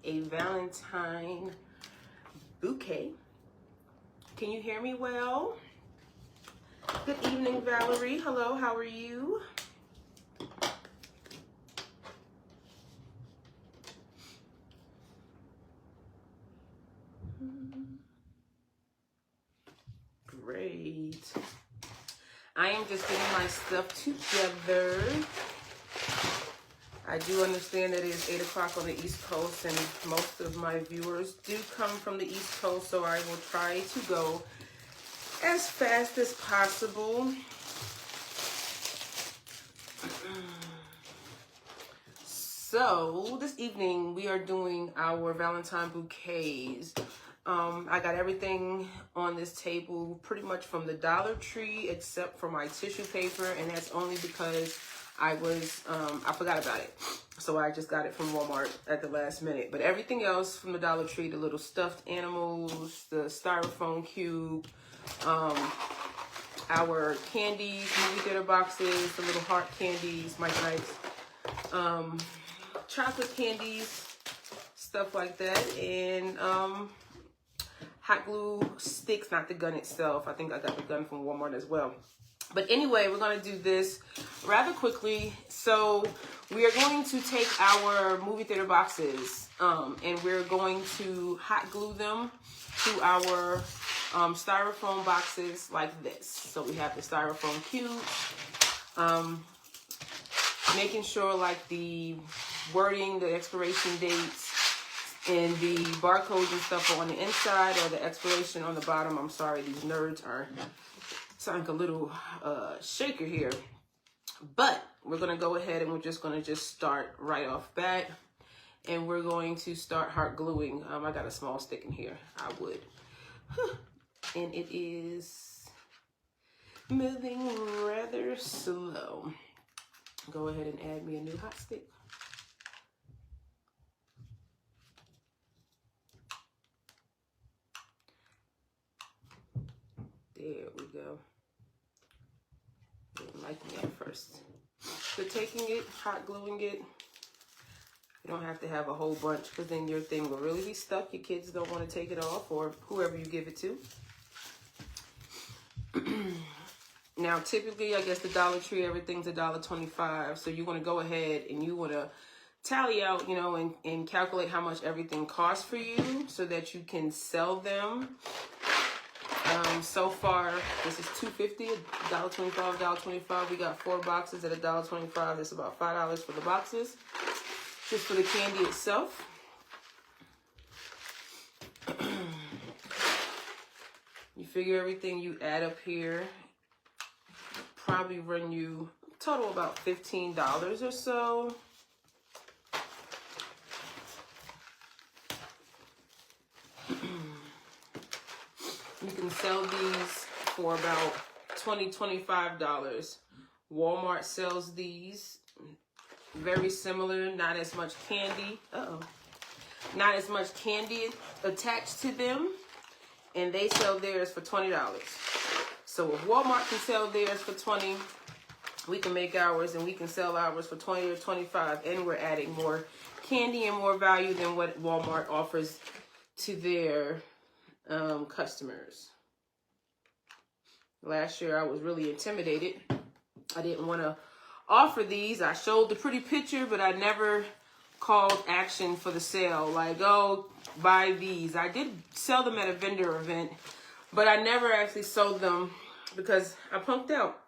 a Valentine bouquet. Can you hear me well? Good evening, Valerie. Hello, how are you? Great. I am just getting my stuff together. I do understand that it is 8 o'clock on the East Coast, and most of my viewers do come from the East Coast, so I will try to go as fast as possible. So this evening we are doing our Valentine bouquets. I got everything on this table pretty much from the Dollar Tree except for my tissue paper, and that's only because I forgot about it. So I just got it from Walmart at the last minute. But everything else from the Dollar Tree, the little stuffed animals, the Styrofoam Cube, our candies, movie theater boxes, the little heart candies, Mike Knights, chocolate candies, stuff like that, and hot glue sticks, not the gun itself. I think I got the gun from Walmart as well. But anyway, we're going to do this rather quickly. So we are going to take our movie theater boxes and we're going to hot glue them to our styrofoam boxes like this. So we have the Styrofoam Cube, making sure like the wording, the expiration dates, and the barcodes and stuff are on the inside, or the expiration on the bottom. I'm sorry, these nerds are sound like a little shaker here. But we're going to go ahead and we're just going to start right off bat. And we're going to start hot gluing. I got a small stick in here. I would. And it is moving rather slow. Go ahead and add me a new hot stick. There we go. Didn't like me at first. So taking it, hot gluing it. You don't have to have a whole bunch because then your thing will really be stuck. Your kids don't want to take it off, or whoever you give it to. Now, typically, I guess the Dollar Tree, everything's $1.25. So you want to go ahead and you want to tally out, you know, and calculate how much everything costs for you so that you can sell them. So far, this is $2.50, $1.25, $1.25. We got 4 boxes at $1.25. That's about $5 for the boxes, just for the candy itself. You figure everything you add up here probably run you total about $15 or so. You can sell these for about $20, $25. Walmart sells these very similar, not as much candy. Not as much candy attached to them. And they sell theirs for $20. So if Walmart can sell theirs for $20, we can make ours and we can sell ours for $20 or $25. And we're adding more candy and more value than what Walmart offers to their customers. Last year I was really intimidated. I didn't want to offer these. I showed the pretty picture, but I never called action for the sale. Like, oh, buy these. I did sell them at a vendor event, but I never actually sold them because I punked out.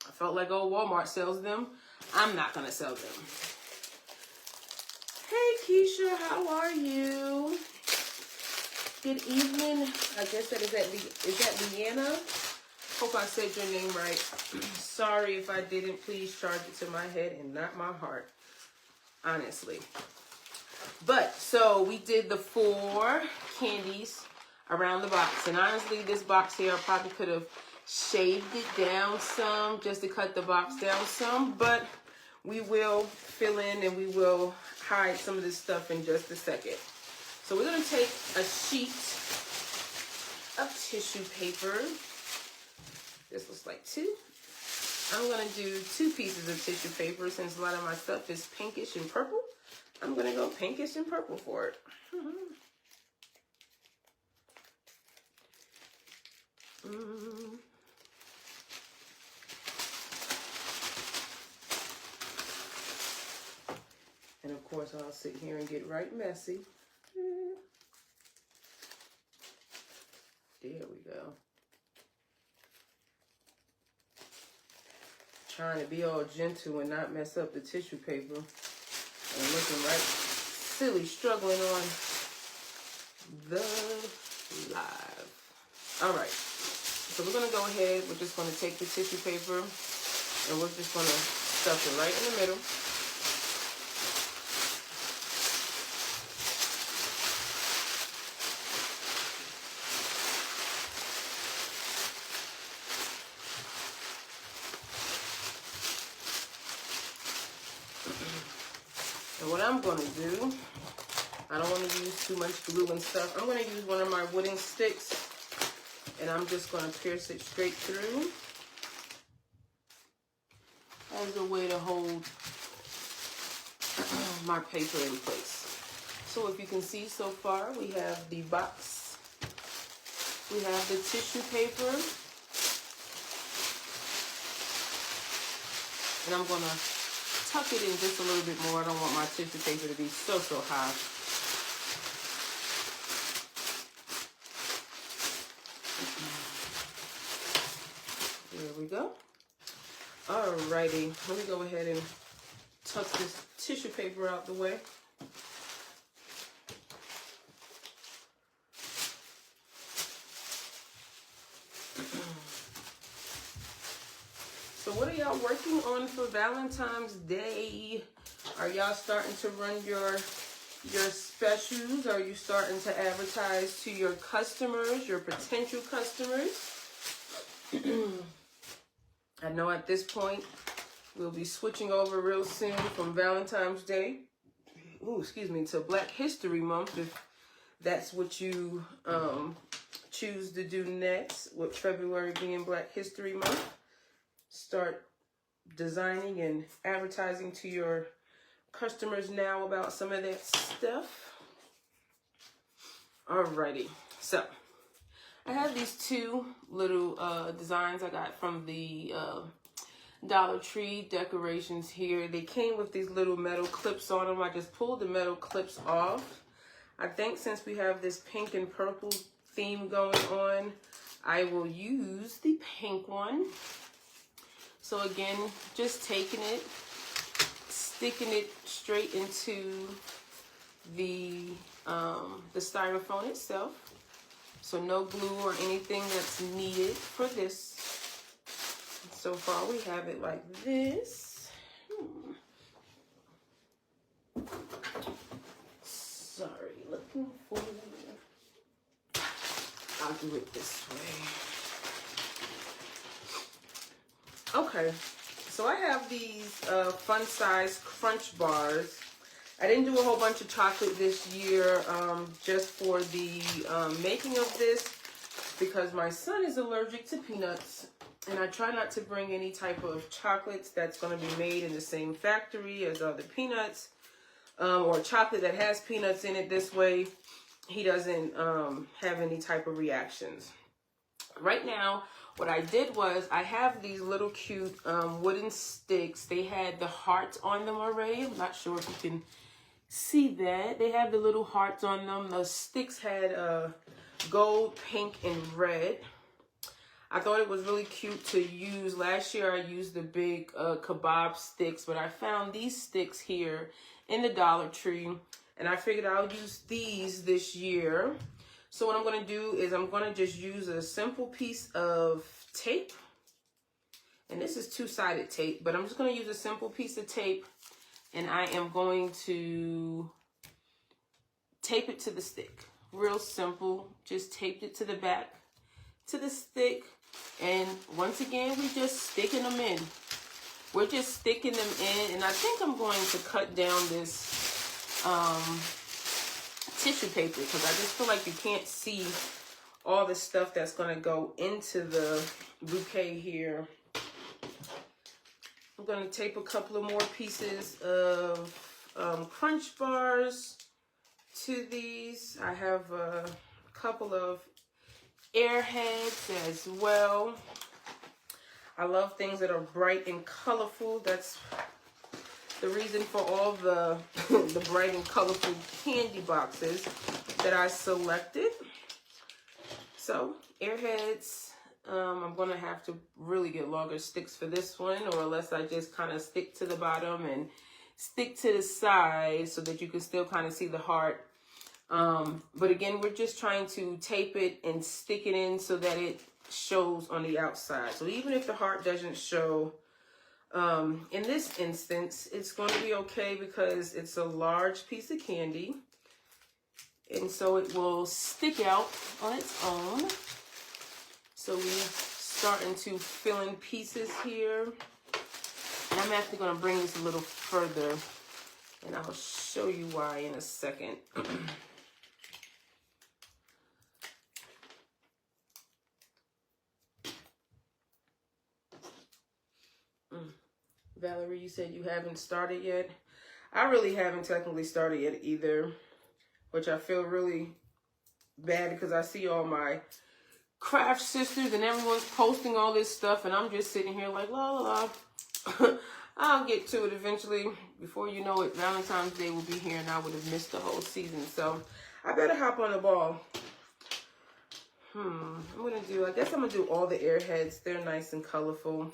I felt like, oh, Walmart sells them. I'm not going to sell them. Hey, Keisha, how are you? Good evening. I guess that is that Leanna? Hope I said your name right. Sorry if I didn't. Please charge it to my head and not my heart. Honestly. But, so we did the 4 candies around the box. And honestly, this box here, I probably could have shaved it down some just to cut the box down some. But we will fill in and we will hide some of this stuff in just a second. So we're going to take a sheet of tissue paper. This looks like 2. I'm going to do 2 pieces of tissue paper since a lot of my stuff is pinkish and purple. I'm gonna go pinkish and purple for it. And of course, I'll sit here and get right messy. There we go. Trying to be all gentle and not mess up the tissue paper. And looking right silly, struggling on the live. All right. So we're going to go ahead. We're just going to take the tissue paper and we're just going to stuff it right in the middle. And what I'm going to do, I don't want to use too much glue and stuff. I'm going to use one of my wooden sticks and I'm just going to pierce it straight through as a way to hold my paper in place. So if you can see so far, we have the box, we have the tissue paper, and I'm going to tuck it in just a little bit more. I don't want my tissue paper to be so high. There we go. Alrighty, let me go ahead and tuck this tissue paper out the way. So what are y'all working on for Valentine's Day? Are y'all starting to run your specials? Are you starting to advertise to your customers, your potential customers? I know at this point we'll be switching over real soon from Valentine's Day, to Black History Month, if that's what you choose to do next, with February being Black History Month. Start designing and advertising to your customers now about some of that stuff. Alrighty, so I have these two little designs I got from the Dollar Tree decorations here. They came with these little metal clips on them. I just pulled the metal clips off. I think since we have this pink and purple theme going on, I will use the pink one. So again, just taking it, sticking it straight into the styrofoam itself. So no glue or anything that's needed for this. So far we have it like this. Sorry, looking for... I'll do it this way. Okay, so I have these fun size crunch bars. I didn't do a whole bunch of chocolate this year just for the making of this because my son is allergic to peanuts and I try not to bring any type of chocolates that's going to be made in the same factory as other peanuts or chocolate that has peanuts in it. This way he doesn't have any type of reactions. Right now, what I did was I have these little cute wooden sticks. They had the hearts on them already. I'm not sure if you can see that. They have the little hearts on them. The sticks had gold, pink, and red. I thought it was really cute to use. Last year I used the big kebab sticks, but I found these sticks here in the Dollar Tree, and I figured I'll use these this year. So what I'm going to do is I'm going to just use a simple piece of tape. And this is two-sided tape, but I'm just going to use a simple piece of tape. And I am going to tape it to the stick. Real simple. Just taped it to the back, to the stick. And once again, we're just sticking them in. We're just sticking them in. And I think I'm going to cut down this tissue paper because I just feel like you can't see all the stuff that's going to go into the bouquet here. I'm going to tape a couple of more pieces of crunch bars to these. I have a couple of airheads as well. I love things that are bright and colorful. That's the reason for all the the bright and colorful candy boxes that I selected. So airheads, I'm gonna have to really get longer sticks for this one, or unless I just kind of stick to the bottom and stick to the side so that you can still kind of see the heart. But again, we're just trying to tape it and stick it in so that it shows on the outside. So even if the heart doesn't show, in this instance, it's going to be okay because it's a large piece of candy. And so it will stick out on its own. So we're starting to fill in pieces here. And I'm actually going to bring this a little further, and I'll show you why in a second. Valerie, you said you haven't started yet. I really haven't technically started yet either, which I feel really bad because I see all my craft sisters and everyone's posting all this stuff, and I'm just sitting here like, la la la. I'll get to it eventually. Before you know it, Valentine's Day will be here, and I would have missed the whole season. So I better hop on the ball. I guess I'm gonna do all the airheads. They're nice and colorful.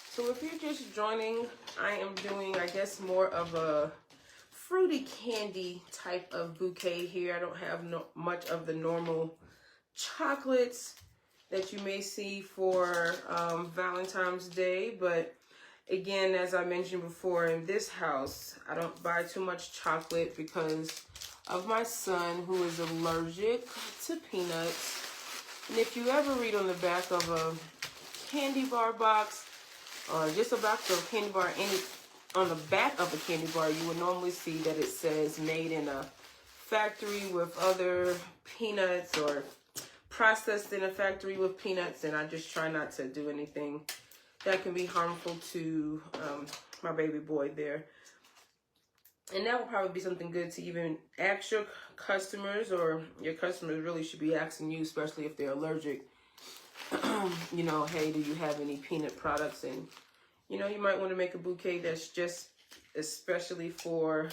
So if you're just joining, I am doing, I guess, more of a fruity candy type of bouquet here. I don't have much of the normal chocolates that you may see for Valentine's Day. But again, as I mentioned before, in this house, I don't buy too much chocolate because of my son, who is allergic to peanuts. And if you ever read on the back of a candy bar box, or just a box of candy bar, on the back of a candy bar, you would normally see that it says made in a factory with other peanuts, or processed in a factory with peanuts. And I just try not to do anything that can be harmful to my baby boy there. And that would probably be something good to even ask your customers, or your customers really should be asking you, especially if they're allergic. You know, hey, do you have any peanut products? And, you know, you might want to make a bouquet that's just especially for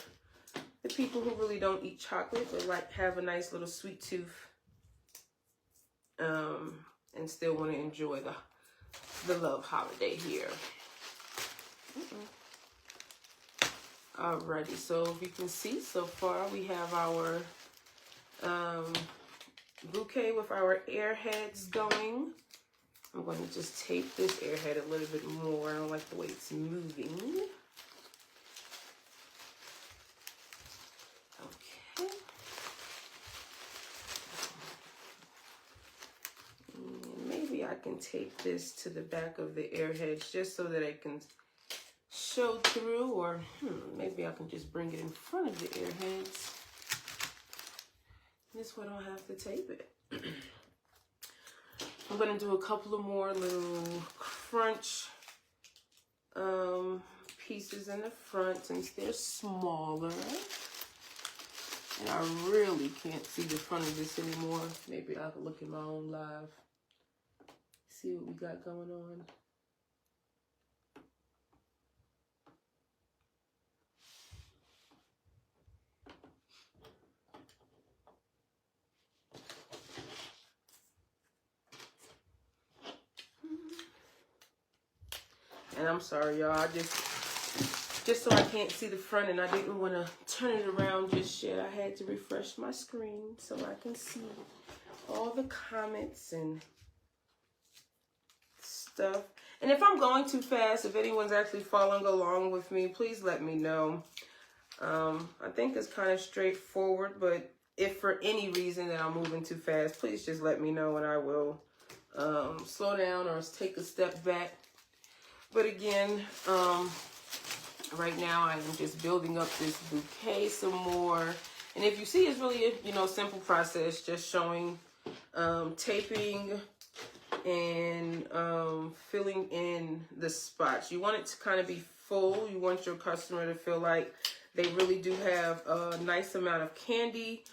the people who really don't eat chocolate, but like have a nice little sweet tooth, and still want to enjoy the love holiday here. Alrighty, so if you can see so far, we have our bouquet with our airheads going. I'm going to just tape this airhead a little bit more. I don't like the way it's moving. Okay. And maybe I can tape this to the back of the airheads just so that it can show through, or maybe I can just bring it in front of the airheads. This way I don't have to tape it. I'm going to do a couple of more little crunch pieces in the front since they're smaller. And I really can't see the front of this anymore. Maybe I can look at my own live. See what we got going on. And I'm sorry, y'all. I just so I can't see the front, and I didn't want to turn it around just yet. I had to refresh my screen so I can see all the comments and stuff. And if I'm going too fast, if anyone's actually following along with me, please let me know. I think it's kind of straightforward, but if for any reason that I'm moving too fast, please just let me know, and I will slow down or take a step back. But again, right now I am just building up this bouquet some more. And if you see, it's really a, you know, simple process, just showing taping and filling in the spots. You want it to kind of be full. You want your customer to feel like they really do have a nice amount of candy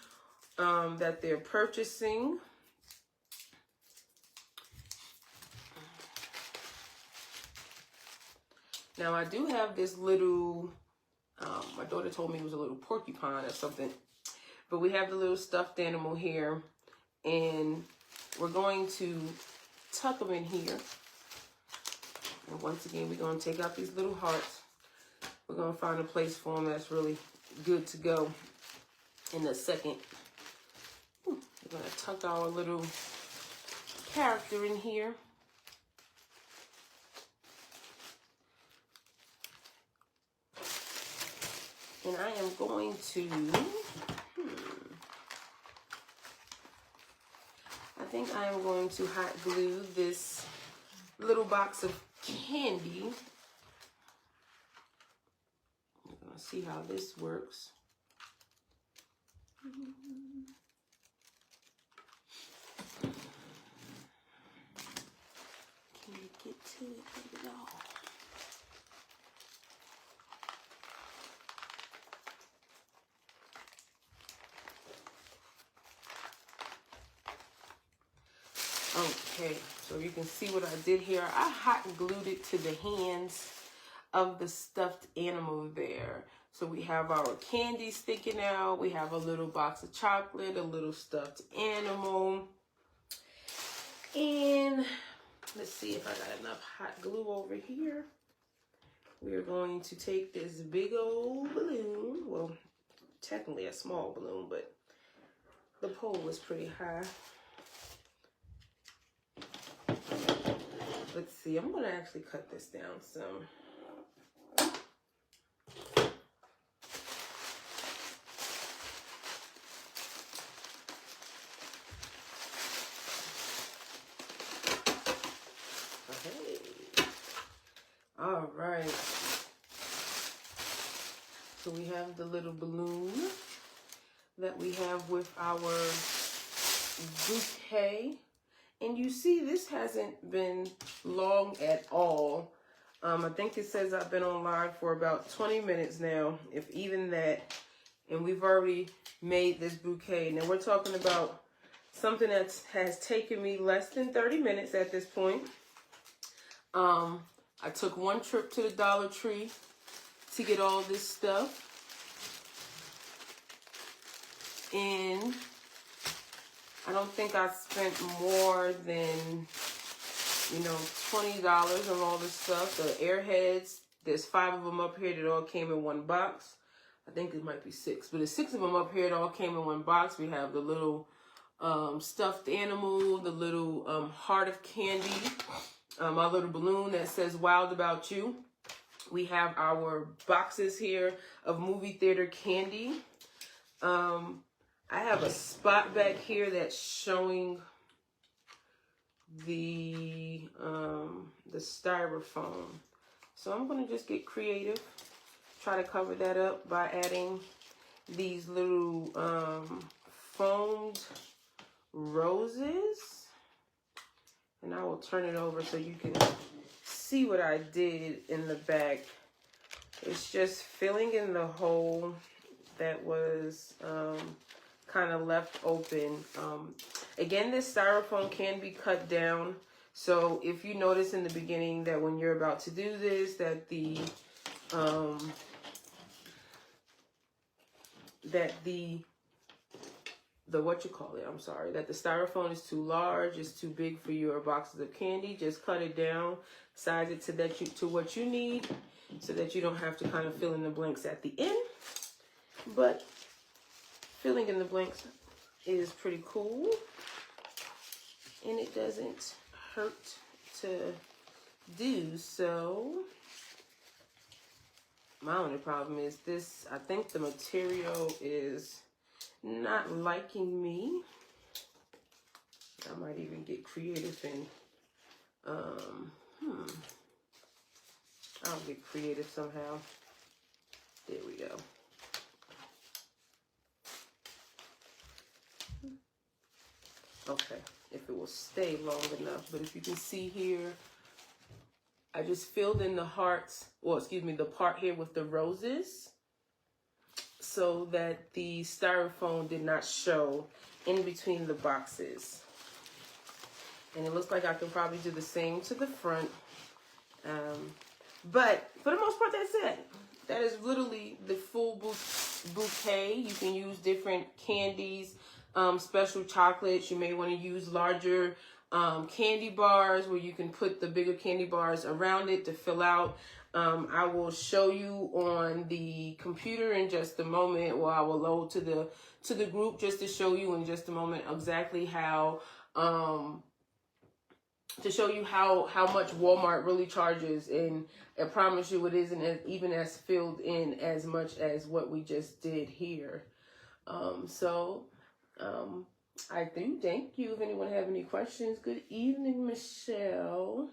that they're purchasing. Now I do have this little, my daughter told me it was a little porcupine or something, but we have the little stuffed animal here, and we're going to tuck them in here. And once again, we're going to take out these little hearts. We're going to find a place for them that's really good to go in a second. We're going to tuck our little character in here. And I am going to, I think I am going to hot glue this little box of candy. We're going to see how this works. Can you get to it at all? Okay, so you can see what I did here. I hot glued it to the hands of the stuffed animal there. So we have our candy sticking out. We have a little box of chocolate, a little stuffed animal. And let's see if I got enough hot glue over here. We are going to take this big old balloon. Well, technically a small balloon, but the pole was pretty high. Let's see, I'm going to actually cut this down some. Okay. All right. So we have the little balloon that we have with our bouquet. And you see, this hasn't been long at all. I think it says I've been on live for about 20 minutes now, if even that. And we've already made this bouquet. Now we're talking about something that has taken me less than 30 minutes at this point. I took one trip to the Dollar Tree to get all this stuff. And I don't think I spent more than, you know, $20 on all this stuff. The Airheads, there's 5 of them up here that all came in one box. I think it might be 6, but there's 6 of them up here that all came in one box. We have the little stuffed animal, the little heart of candy, my little balloon that says "Wild About You." We have our boxes here of movie theater candy. I have a spot back here that's showing the styrofoam. So I'm going to just get creative, try to cover that up by adding these little foamed roses. And I will turn it over so you can see what I did in the back. It's just filling in the hole that was kind of left open. Again, this styrofoam can be cut down. So if you notice in the beginning that when you're about to do this, that the that the styrofoam is too large, it's too big for your boxes of candy, just cut it down, size it to what you need, so that you don't have to kind of fill in the blanks at the end. But filling in the blanks is pretty cool, and it doesn't hurt to do so. My only problem is this, I think the material is not liking me. I might even get creative and I'll get creative somehow. There we go. Okay, if it will stay long enough. But if you can see here, I just filled in the hearts, or excuse me, the part here with the roses, so that the styrofoam did not show in between the boxes. And it looks like I can probably do the same to the front. But for the most part, that's it. That is literally the full bouquet. You can use different candies, special chocolates. You may want to use larger candy bars where you can put the bigger candy bars around it to fill out. I will show you on the computer in just a moment, or I will load to the group just to show you in just a moment exactly how to show you how much Walmart really charges, and I promise you it isn't even as filled in as much as what we just did here. I do thank you. If anyone have any questions, good evening, Michelle.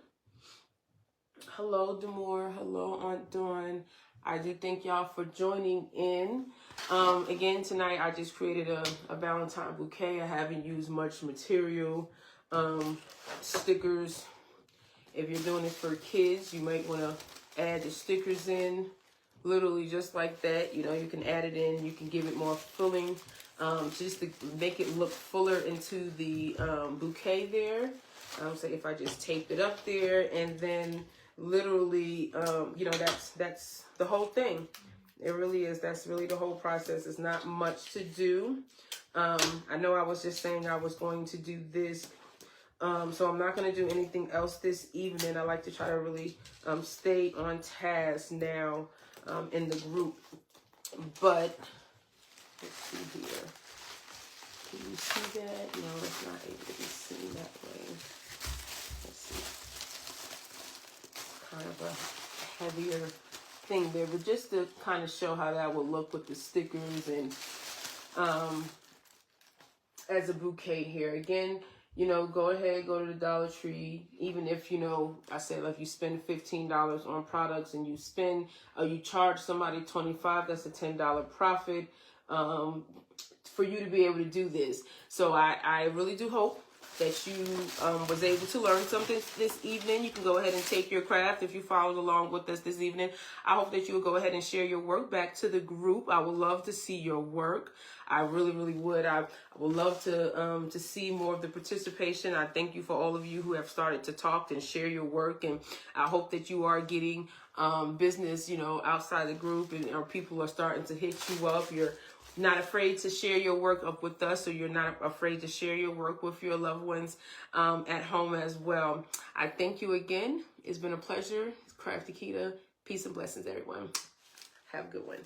Hello, Demore. Hello, Aunt Dawn. I do thank y'all for joining in. Again, tonight I just created a Valentine bouquet. I haven't used much material. Stickers. If you're doing it for kids, you might want to add the stickers in, literally just like that. You know, you can add it in. You can give it more filling, just to make it look fuller into the bouquet there. So if I just taped it up there, and then literally, you know, that's the whole thing. It really is. That's really the whole process. It's not much to do. I know I was just saying I was going to do this. So I'm not going to do anything else this evening. I like to try to really stay on task now in the group. But let's see here. Can you see that? No, it's not able to be seen that way. Let's see. Kind of a heavier thing there, but just to kind of show how that would look with the stickers and as a bouquet here. Again, you know, go ahead, go to the Dollar Tree. Even if, you know, I said like you spend $15 on products and you spend, you charge somebody $25, that's a $10 profit for you to be able to do this. So I really do hope that you was able to learn something this evening. You can go ahead and take your craft if you followed along with us this evening. I hope that you will go ahead and share your work back to the group. I would love to see your work. I really, really would. I would love to see more of the participation. I thank you for all of you who have started to talk and share your work. And I hope that you are getting business, you know, outside the group, and or people are starting to hit you up. You're not afraid to share your work up with us, or you're not afraid to share your work with your loved ones at home as well. I thank you again. It's been a pleasure. It's Crafty Keita. Peace and blessings, everyone. Have a good one.